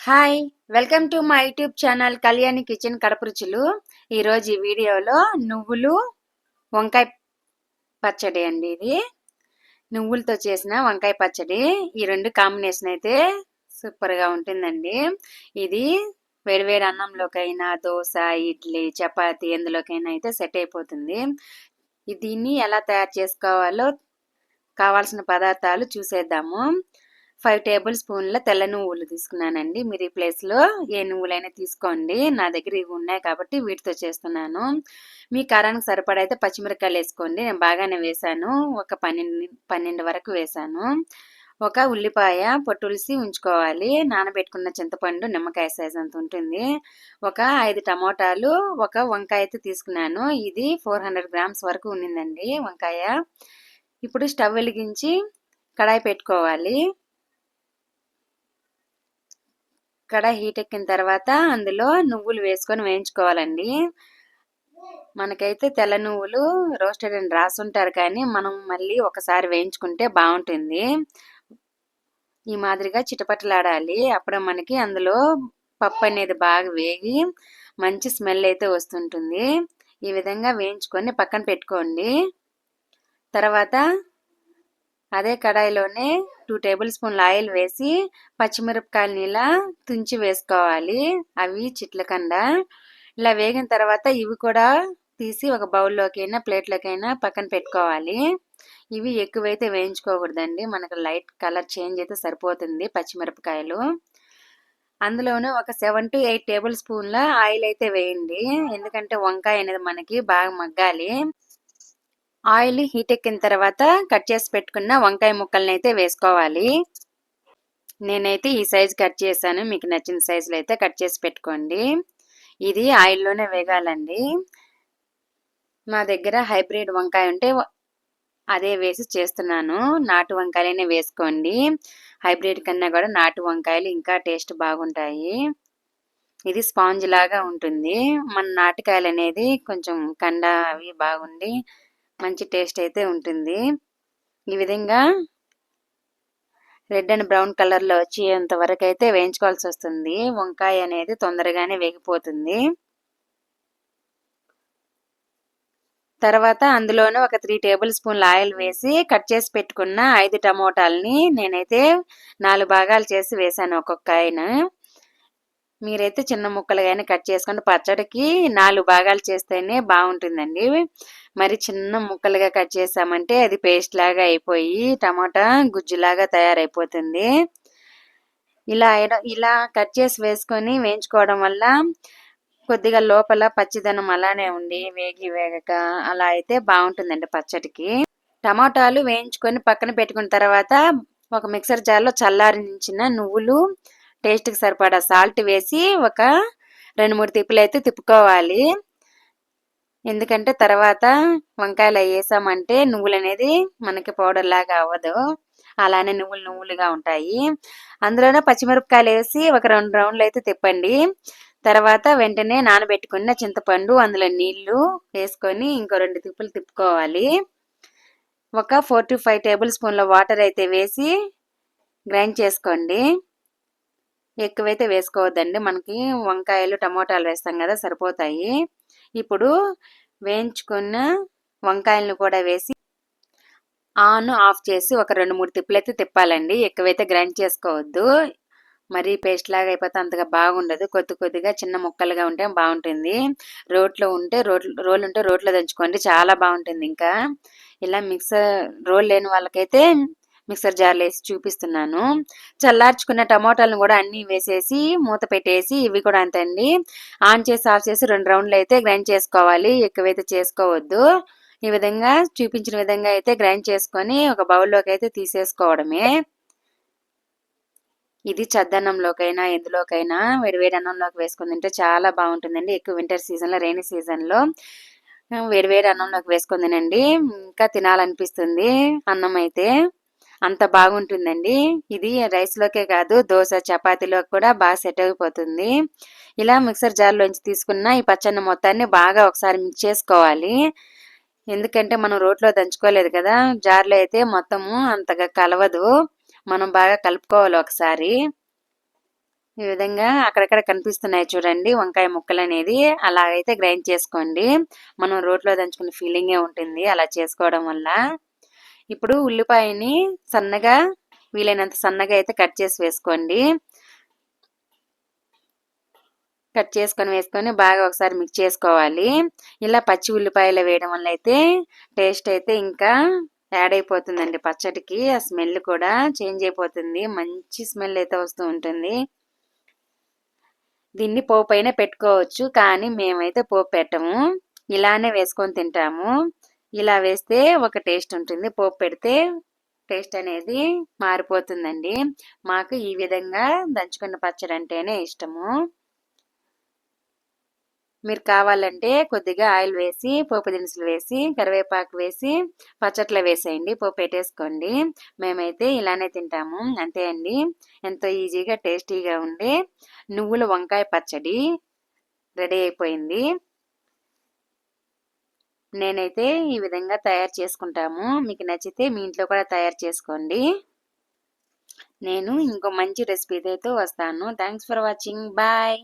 Hi! Welcome to my YouTube channel Kalyani kitchen Kadapa రుచులు. ఈరోజు ఈ వీడియోలో నువ్వులు, వంకాయ పచ్చడి అండి ఇది. నువ్వులతో చేసిన వంకాయ పచ్చడి. ఈ రెండు కాంబినేషన్ అయితే సూపర్‌గా ఉంటుందండి. ఇది వేడివేడి అన్నంలోకైనా, దోస, ఇడ్లీ, చపాతీ ఎందులోకైనా అయితే సెట్ అయిపోతుంది. దీన్ని ఎలా తయారు చేసుకోవాలో కావాల్సిన పదార్థాలు చూసేద్దాము. 5 టేబుల్ స్పూన్ల తెల్ల నువ్వులు తీసుకున్నానండి. మీరు ఈ ప్లేస్లో ఏ నువ్వులైనా తీసుకోండి. నా దగ్గర ఇవి ఉన్నాయి కాబట్టి వీటితో చేస్తున్నాను. మీ కారానికి సరిపడా అయితే పచ్చిమిరపకాయలు వేసుకోండి. నేను బాగానే వేసాను. ఒక 12 వరకు వేసాను. ఒక ఉల్లిపాయ పొట్టులిసి ఉంచుకోవాలి. నానబెట్టుకున్న చింతపండు నిమ్మకాయ సైజ్ అంత ఉంటుంది. ఒక 5 టమోటాలు, ఒక వంకాయ అయితే తీసుకున్నాను. ఇది 400 గ్రామ్స్ వరకు ఉన్నిందండి వంకాయ. ఇప్పుడు స్టవ్ వెలిగించి కడాయి పెట్టుకోవాలి. కడాయి హీట్ ఎక్కిన తర్వాత అందులో నువ్వులు వేసుకొని వేయించుకోవాలండి. మనకైతే తెల్ల నువ్వులు రోస్టెడ్ అని రాసుంటారు, కానీ మనం మళ్ళీ ఒకసారి వేయించుకుంటే బాగుంటుంది. ఈ మాదిరిగా చిటపటలాడాలి. అప్పుడు మనకి అందులో పప్పు అనేది బాగా వేగి మంచి స్మెల్ అయితే వస్తుంటుంది. ఈ విధంగా వేయించుకొని పక్కన పెట్టుకోండి. తర్వాత అదే కడాయిలోనే 2 టేబుల్ స్పూన్ల ఆయిల్ వేసి పచ్చిమిరపకాయలని ఇలా తుంచి వేసుకోవాలి. అవి చిట్లకుండా ఇలా వేగిన తర్వాత ఇవి కూడా తీసి ఒక బౌల్లోకైనా ప్లేట్లోకైనా పక్కన పెట్టుకోవాలి. ఇవి ఎక్కువైతే వేయించుకోకూడదండి. మనకు లైట్ కలర్ చేంజ్ అయితే సరిపోతుంది పచ్చిమిరపకాయలు. అందులోనే ఒక 7 to 8 టేబుల్ స్పూన్ల ఆయిల్ అయితే వేయండి. ఎందుకంటే వంకాయ అనేది మనకి బాగా మగ్గాలి. ఆయిల్ హీట్ ఎక్కిన తర్వాత కట్ చేసి పెట్టుకున్న వంకాయ ముక్కల్ని అయితే వేసుకోవాలి. నేనైతే ఈ సైజు కట్ చేశాను. మీకు నచ్చిన సైజులో అయితే కట్ చేసి పెట్టుకోండి. ఇది ఆయిల్లోనే వేగాలండి. మా దగ్గర హైబ్రిడ్ వంకాయ ఉంటే అదే వేసి చేస్తున్నాను. నాటు వంకాయలనే వేసుకోండి. హైబ్రిడ్ కన్నా కూడా నాటు వంకాయలు ఇంకా టేస్ట్ బాగుంటాయి. ఇది స్పాంజ్ లాగా ఉంటుంది. మన నాటుకాయలు అనేది కొంచెం కండ అవి బాగుండి మంచి టేస్ట్ అయితే ఉంటుంది. ఈ విధంగా రెడ్ అండ్ బ్రౌన్ కలర్లో వచ్చేంత వరకు అయితే వేయించుకోవాల్సి వస్తుంది. వంకాయ అనేది తొందరగానే వేగిపోతుంది. తర్వాత అందులోనే ఒక 3 టేబుల్ స్పూన్ల ఆయిల్ వేసి కట్ చేసి పెట్టుకున్న 5 టమోటాలని నేనైతే 4 భాగాలు చేసి వేసాను ఒక్కొక్కాయను. మీరైతే చిన్న ముక్కలుగానే కట్ చేసుకొని పచ్చడికి 4 భాగాలు చేస్తేనే బాగుంటుందండి. మరి చిన్న ముక్కలుగా కట్ చేసామంటే అది పేస్ట్ లాగా అయిపోయి టమాటా గుజ్జులాగా తయారైపోతుంది. ఇలా కట్ చేసి వేసుకొని వేయించుకోవడం వల్ల కొద్దిగా లోపల పచ్చిదనం అలానే ఉండి వేగక అలా అయితే బాగుంటుందండి పచ్చడికి. టమాటాలు వేయించుకొని పక్కన పెట్టుకున్న తర్వాత ఒక మిక్సర్ జార్లో చల్లారించిన నువ్వులు, టేస్ట్కి సరిపడా సాల్ట్ వేసి ఒక 2-3 తిప్పులు అయితే తిప్పుకోవాలి. ఎందుకంటే తర్వాత వంకాయలు వేసామంటే నువ్వులు అనేది మనకి పౌడర్ లాగా అవ్వదు, అలానే నువ్వులుగా ఉంటాయి. అందులోనే పచ్చిమిరపకాయలు వేసి ఒక 2 రౌండ్లు అయితే తిప్పండి. తర్వాత వెంటనే నానబెట్టుకున్న చింతపండు, అందులో నీళ్లు వేసుకొని ఇంకో 2 తిప్పులు తిప్పుకోవాలి. ఒక 4 to 5 టేబుల్ స్పూన్ల వాటర్ అయితే వేసి గ్రైండ్ చేసుకోండి. ఎక్కువైతే వేసుకోవద్దండి, మనకి వంకాయలు టమోటాలు వేస్తాం కదా సరిపోతాయి. ఇప్పుడు వేయించుకున్న వంకాయలను కూడా వేసి ఆన్ ఆఫ్ చేసి ఒక 2-3 తిప్పులు అయితే తిప్పాలండి. ఎక్కువైతే గ్రైండ్ చేసుకోవద్దు, మరీ పేస్ట్ లాగా అయిపోతే అంతగా బాగుండదు. కొద్దిగా చిన్న ముక్కలుగా ఉంటే బాగుంటుంది. రోల్ ఉంటే రోట్లో దంచుకోండి, చాలా బాగుంటుంది. ఇంకా ఇలా రోల్ లేని వాళ్ళకైతే మిక్సర్ జార్లో వేసి చూపిస్తున్నాను. చల్లార్చుకున్న టమోటాలను కూడా అన్నీ వేసేసి మూత పెట్టేసి ఇవి కూడా అంతండి ఆన్ చేసి ఆఫ్ చేసి 2 రౌండ్లు అయితే గ్రైండ్ చేసుకోవాలి. ఎక్కువైతే చేసుకోవద్దు. ఈ విధంగా చూపించిన విధంగా అయితే గ్రైండ్ చేసుకొని ఒక బౌల్లోకి అయితే తీసేసుకోవడమే. ఇది చద్దన్నంలోకైనా ఎందులోకైనా వేడివేడి అన్నంలోకి వేసుకొని తింటే చాలా బాగుంటుందండి. ఎక్కువ వింటర్ సీజన్లో, రైనీ సీజన్లో వేడివేడి అన్నంలోకి వేసుకొని తినండి, ఇంకా తినాలనిపిస్తుంది. అన్నం అయితే అంత బాగుంటుందండి. ఇది రైస్లోకే కాదు దోశ, చపాతీలోకి కూడా బాగా సెట్ అయిపోతుంది. ఇలా మిక్సర్ జార్లోంచి తీసుకున్న ఈ పచ్చన్నం మొత్తాన్ని బాగా ఒకసారి మిక్స్ చేసుకోవాలి. ఎందుకంటే మనం రోట్లో దంచుకోలేదు కదా, జార్లో అయితే మొత్తము అంతగా కలవదు. మనం బాగా కలుపుకోవాలి ఒకసారి. ఈ విధంగా అక్కడక్కడ కనిపిస్తున్నాయి చూడండి వంకాయ ముక్కలు అనేది, అలాగైతే గ్రైండ్ చేసుకోండి. మనం రోట్లో దంచుకునే ఫీలింగే ఉంటుంది అలా చేసుకోవడం వల్ల. ఇప్పుడు ఉల్లిపాయని సన్నగా, వీలైనంత సన్నగా అయితే కట్ చేసి వేసుకోండి. కట్ చేసుకొని వేసుకొని బాగా ఒకసారి మిక్స్ చేసుకోవాలి. ఇలా పచ్చి ఉల్లిపాయలు వేయడం వల్ల అయితే టేస్ట్ అయితే ఇంకా యాడ్ అయిపోతుందండి పచ్చడికి. ఆ స్మెల్ కూడా చేంజ్ అయిపోతుంది, మంచి స్మెల్ అయితే వస్తూ ఉంటుంది. దీన్ని పోపు అయినా పెట్టుకోవచ్చు, కానీ మేమైతే పోపు పెట్టము, ఇలానే వేసుకొని తింటాము. ఇలా వేస్తే ఒక టేస్ట్ ఉంటుంది, పోపు పెడితే టేస్ట్ అనేది మారిపోతుందండి. మాకు ఈ విధంగా దంచుకున్న పచ్చడి అంటేనే ఇష్టము. మీరు కావాలంటే కొద్దిగా ఆయిల్ వేసి, పోపు దినుసులు వేసి, కరివేపాకు వేసి పచ్చట్లో వేసేయండి, పోపు పెట్టేసుకోండి. మేమైతే ఇలానే తింటాము, అంతే అండి. ఎంతో ఈజీగా టేస్టీగా ఉండే నువ్వుల వంకాయ పచ్చడి రెడీ అయిపోయింది. నేనైతే ఈ విధంగా తయారు చేసుకుంటాము, మీకు నచ్చితే మీ ఇంట్లో కూడా తయారు చేసుకోండి. నేను ఇంకో మంచి రెసిపీతో వస్తాను. Thanks for watching, bye.